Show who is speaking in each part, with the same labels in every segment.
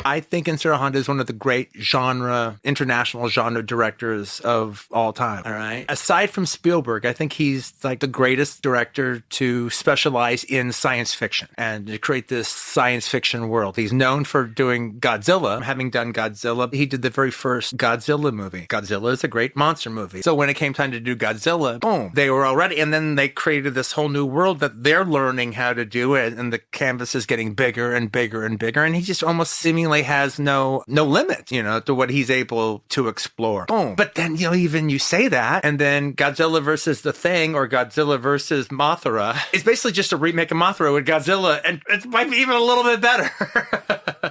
Speaker 1: I think Insuro Honda is one of the great international genre directors of all time. All right. Aside from Spielberg, I think he's like the greatest director to specialize in science fiction and to create this science fiction world. He's known for doing Godzilla. Having done Godzilla, he did the very first Godzilla movie. Godzilla is a great monster movie. So when it came time to do Godzilla, boom, they were already, and then they created this whole new world that they're learning how to do it, and the canvas is getting bigger and bigger and bigger, and he just almost seemingly has no limit, to what he's able to explore. Boom. But then, even you say that, and then Godzilla versus the Thing or Godzilla versus Mothra is basically just a remake of Mothra with Godzilla, and it might be even a little bit better.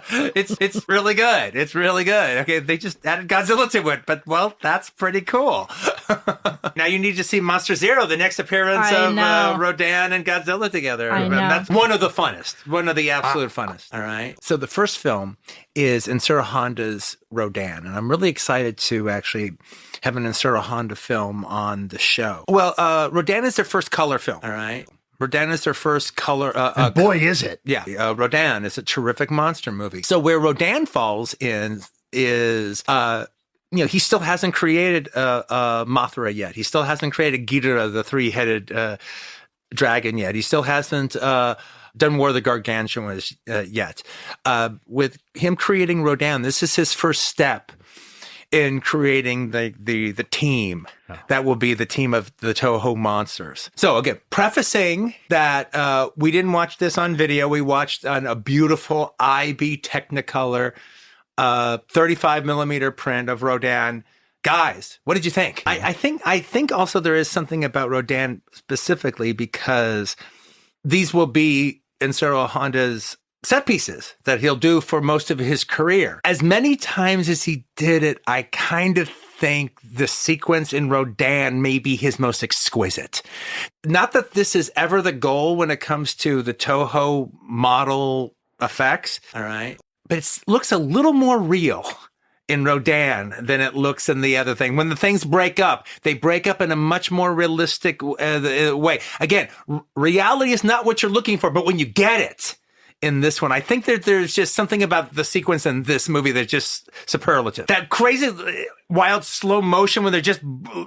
Speaker 1: It's really good. It's really good. Okay, they just added Godzilla to it, but well, that's pretty cool. Now you need to see Monster Zero, the next appearance of Rodan and Godzilla together. And that's one of the funnest, one of the absolute funnest. All right. So the first film is Insuro Honda's Rodan, and I'm really excited to actually have an Insuro Honda film on the show. Well, Rodan is their first color film. All right. Rodan is their first color.
Speaker 2: And boy, is it.
Speaker 1: Yeah. Rodan is a terrific monster movie. So where Rodan falls in is, he still hasn't created Mothra yet. He still hasn't created Ghidorah, the three-headed dragon yet. He still hasn't done War of the Gargantuans yet. With him creating Rodan, this is his first step in creating the team that will be the team of the Toho monsters. So again, prefacing that we didn't watch this on video. We watched on a beautiful IB Technicolor 35 millimeter print of Rodan. Guys, what did you think? I think also there is something about Rodan specifically because these will be Insuro Honda's set pieces that he'll do for most of his career. As many times as he did it, I kind of think the sequence in Rodan may be his most exquisite. Not that this is ever the goal when it comes to the Toho model effects, all right? But it looks a little more real in Rodan than it looks in the other thing. When the things break up, they break up in a much more realistic way. Again, reality is not what you're looking for, but when you get it, in this one, I think that there's just something about the sequence in this movie that's just superlative. That crazy, wild slow motion when they're just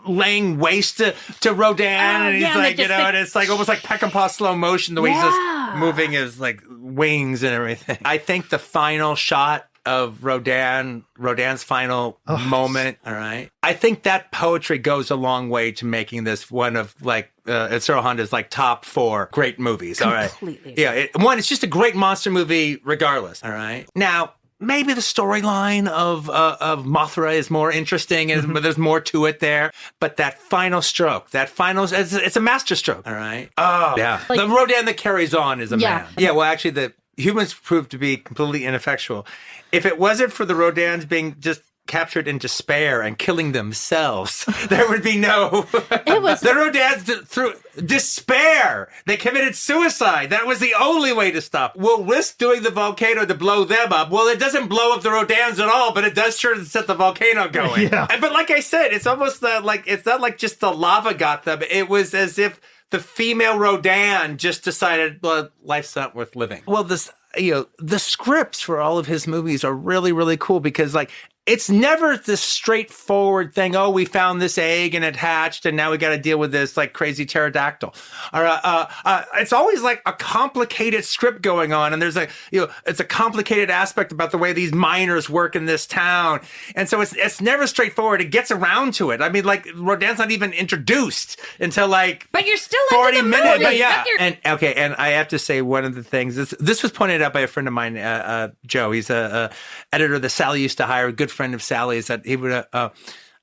Speaker 1: laying waste to Rodan, and he's like, and it's like almost like Peckinpah slow motion, the way he's just moving his like wings and everything. I think the final shot of Rodan's final moment, all right? I think that poetry goes a long way to making this one of like Insuro Honda's like top 4 great movies, all right?
Speaker 3: Completely.
Speaker 1: Yeah, it's just a great monster movie regardless, all right? Now, maybe the storyline of Mothra is more interesting, and but there's more to it there. But that final stroke, it's a master stroke, all right? Oh, yeah. Like, the Rodan that carries on is a man. Yeah, well, actually, the humans proved to be completely ineffectual. If it wasn't for the Rodans being just captured in despair and killing themselves, there would be no... The Rodans, through despair, they committed suicide. That was the only way to stop. We'll risk doing the volcano to blow them up. Well, it doesn't blow up the Rodans at all, but it does sure set the volcano going. Yeah. But like I said, it's almost it's not like just the lava got them. It was as if the female Rodan just decided, well, life's not worth living. Well, the scripts for all of his movies are really, really cool because it's never this straightforward thing. Oh, we found this egg and it hatched, and now we got to deal with this like crazy pterodactyl. It's always like a complicated script going on, and there's it's a complicated aspect about the way these miners work in this town, and so it's never straightforward. It gets around to it. I mean, like Rodan's not even introduced until
Speaker 3: but you're still
Speaker 1: 40 minutes.
Speaker 3: Movie.
Speaker 1: Yeah, and I have to say one of the things this was pointed out by a friend of mine, Joe. He's a editor of the Sally Used to Hire, a good friend of Sally's, that he would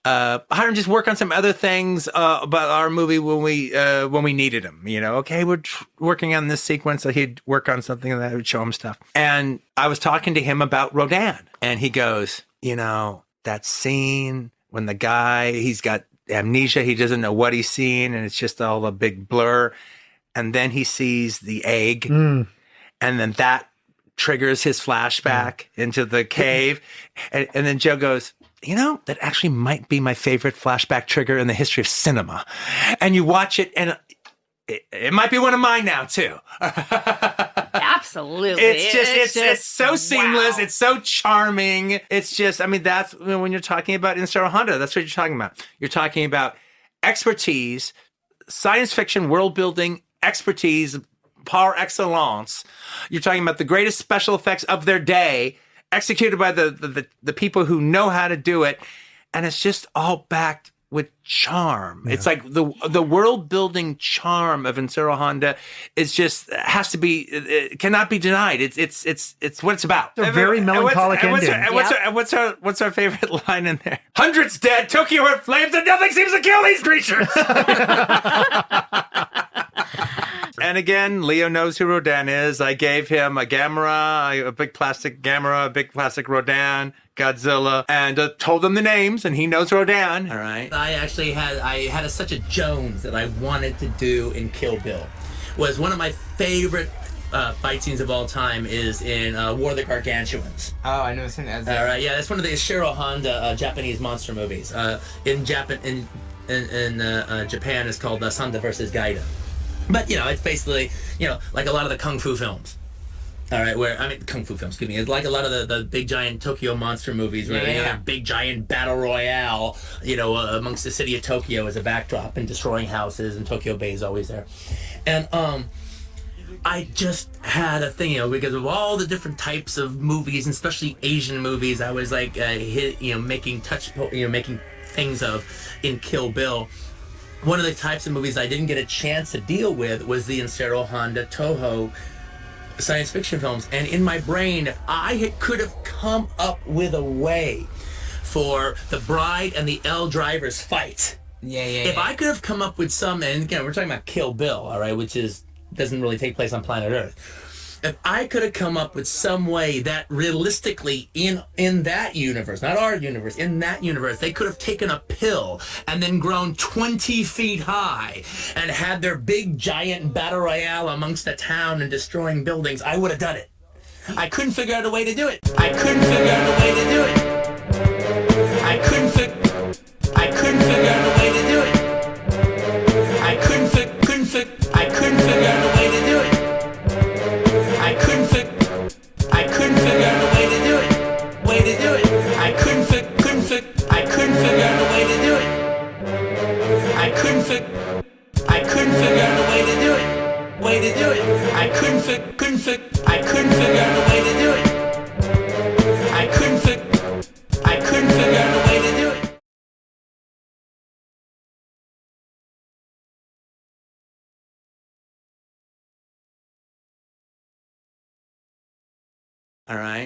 Speaker 1: hire him just work on some other things about our movie when we needed him. Okay, we're working on this sequence, so he'd work on something and I would show him stuff. And I was talking to him about Rodan, and he goes, that scene when the guy, he's got amnesia, he doesn't know what he's seen, and it's just all a big blur, and then he sees the egg, and then that triggers his flashback into the cave. And then Joe goes, that actually might be my favorite flashback trigger in the history of cinema. And you watch it, and it might be one of mine now, too.
Speaker 3: Absolutely.
Speaker 2: absolutely.
Speaker 1: It's so seamless.
Speaker 2: Wow.
Speaker 1: It's so charming. It's just, I mean, that's when you're talking about In-Zero Honda, that's what you're talking about. You're talking about expertise, science fiction, world building, expertise, par excellence. You're talking about the greatest special effects of their day, executed by the people who know how to do it, and it's just all backed with charm. Yeah. It's like the world building charm of In-Zero Honda is just has to be, it cannot be denied. It's what it's about.
Speaker 3: It's a very melancholic ending.
Speaker 1: What's our favorite line in there? Hundreds dead, Tokyo in flames, and nothing seems to kill these creatures. And again, Leo knows who Rodan is. I gave him a Gamera, a big plastic Gamera, a big plastic Rodan, Godzilla, and told him the names, and he knows Rodan. All right.
Speaker 4: I had such a Jones that I wanted to do in Kill Bill. Was one of my favorite fight scenes of all time is in War of the Gargantuans.
Speaker 5: Oh, I know this one as
Speaker 4: all right, yeah, that's one of the In-Zero Honda Japanese monster movies. In Japan, it's called Sanda versus Gaida. But, it's basically, like a lot of the Kung Fu films. All right, Kung Fu films, excuse me. It's like a lot of the big giant Tokyo monster movies where they have big giant battle royale, amongst the city of Tokyo as a backdrop and destroying houses, and Tokyo Bay is always there. And I just had a thing, because of all the different types of movies, and especially Asian movies, I was like, making things of in Kill Bill. One of the types of movies I didn't get a chance to deal with was the In-Zero Honda Toho science fiction films. And in my brain, I could have come up with a way for the bride and the L drivers fight. If I could have come up with some, and again, we're talking about Kill Bill, all right, which doesn't really take place on planet Earth. If I could have come up with some way that realistically in that universe, not our universe, in that universe, they could have taken a pill and then grown 20 feet high and had their big giant battle royale amongst the town and destroying buildings, I would have done it. I couldn't figure out a way to do it. I couldn't figure out a way to do it. I couldn't figure out a way to do it. I couldn't figure out a way to do it. I couldn't figure out a way to do it. I couldn't figure out a way to do it. I couldn't figure out a way to do it. I couldn't figure out a way to do it. I couldn't figure out a way to do it. I couldn't figure out a way to do it. I couldn't figure out a way to do it. I couldn't figure out a way to do it.
Speaker 1: All right.